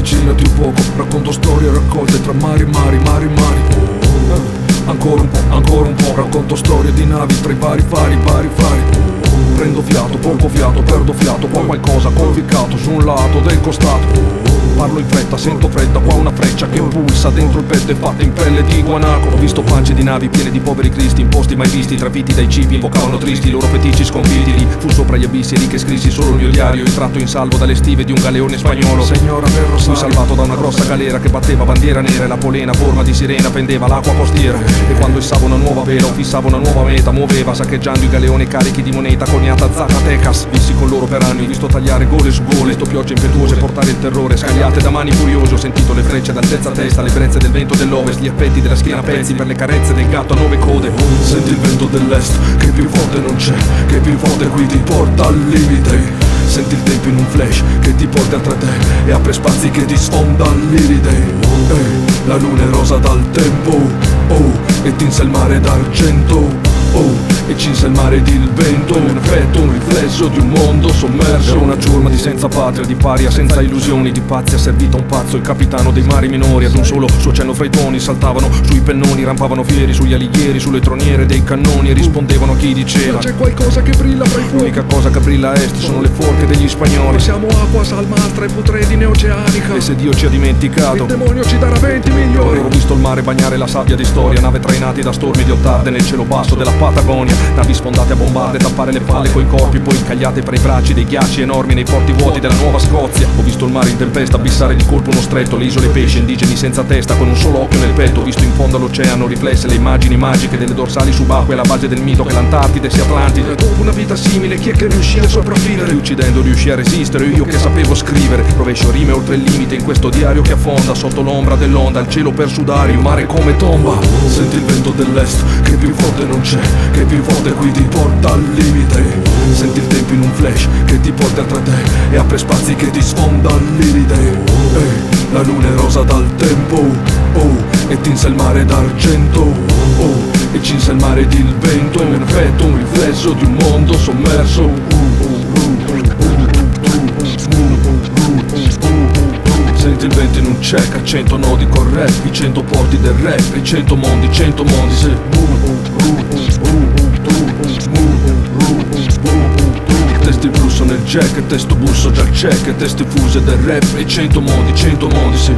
avvicinati un poco, racconto storie raccolte tra mari, mari, mari, mari. Ancora un po', racconto storie di navi tra i vari fari, vari fari. Prendo fiato, poco fiato, perdo fiato, poi qualcosa conficcato su un lato del costato. Parlo in fretta, sento fredda, qua una freccia che pulsa dentro il petto e fatta in pelle di guanaco. Ho visto pance di navi piene di poveri cristi, in posti mai visti, trafiti dai cibi, invocavano tristi i loro feticci sconfitti. Lì fu sopra gli abissi e lì che scrissi solo il mio diario, estratto in salvo dalle stive di un galeone spagnolo. Signora del Rosario, fui salvato da una grossa galera che batteva bandiera nera e la polena a forma di sirena pendeva l'acqua costiera. E quando issavo una nuova vela o fissavo una nuova meta, muoveva saccheggiando i galeoni carichi di moneta coniata Zacatecas. Vissi con loro per anni, ho visto tagliare gole su gole, visto piogge impetuose portare il terrore, scagliate da mani furiose. Ho sentito le frecce ad altezza testa, le brezze del vento dell'ovest, gli effetti della schiena a pezzi per le carezze del gatto a 9 code. Senti il vento dell'est, che più forte non c'è, che più forte qui ti porta al limite. Senti il tempo in un flash che ti porta tra te e apre spazi che ti sfonda all'iride. La luna è rosa dal tempo, oh, e tinse il mare d'argento, oh, e cinse il mare ed il vento. Un effetto, un riflesso di un mondo sommerso. Era una ciurma di senza patria, di paria, senza illusioni, di pazzi ha servito un pazzo, il capitano dei mari minori. Ad un solo suo cenno fra i toni saltavano sui pennoni, rampavano fieri sugli alighieri, sulle troniere dei cannoni e rispondevano a chi diceva: c'è qualcosa che brilla fra i fuochi. L'unica cosa che brilla a est sono le forche degli spagnoli. Noi siamo acqua, salmastra e putredine oceanica. E se Dio ci ha dimenticato, il demonio ci darà 20 milioni. Ho visto il mare bagnare la sabbia di storia, nave trainati da stormi di ottarde nel cielo basso della Patagonia, navi sfondate a bombarde, tappare le palle coi corpi, poi incagliate fra i bracci dei ghiacci enormi nei porti vuoti della Nuova Scozia. Ho visto il mare in tempesta abissare di colpo uno stretto, le isole pesci indigeni senza testa con un solo occhio nel petto. Ho visto in fondo all'oceano riflesse le immagini magiche delle dorsali subacquee alla base del mito che l'Antartide sia Atlantide. Dopo una vita simile, chi è che riuscì a sopravvivere? Uccidendo riuscì a resistere, io che sapevo scrivere. Rovescio rime oltre il limite in questo diario che affonda sotto l'ombra dell'onda, il cielo per sudare, il mare come tomba. Senti il vento dell'est, che più forte non c'è, che più forte qui ti porta al limite. Senti il tempo in un flash che ti porta tra te e apre spazi che ti sfonda all'iride. La luna è rosa dal tempo, oh, e tinse il mare d'argento, oh, e cinse il mare ed il vento. È un effetto, un riflesso di un mondo sommerso. Senti il vento in un check a 100 nodi col rap, i 100 porti del rap, i 100 mondi, testi blusso nel jack, testo busso già al check, testi fuse del rap, e 100 modi, sì.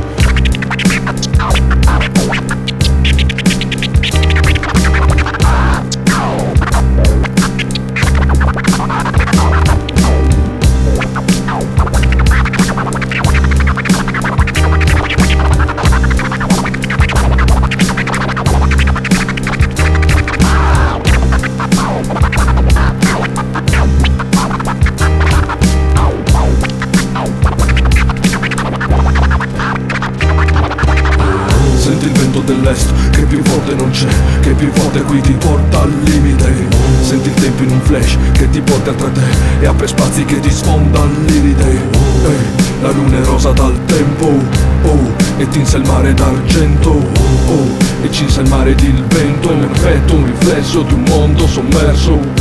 Senti il vento dell'est, che più forte non c'è, che più forte qui ti porta al limite. Senti il tempo in un flash che ti porta tra te e apre spazi che ti sfonda all'iride. La luna è rosa dal tempo, oh, e tinse il mare d'argento, oh, e cinse il mare ed il vento. È un effetto, un riflesso di un mondo sommerso.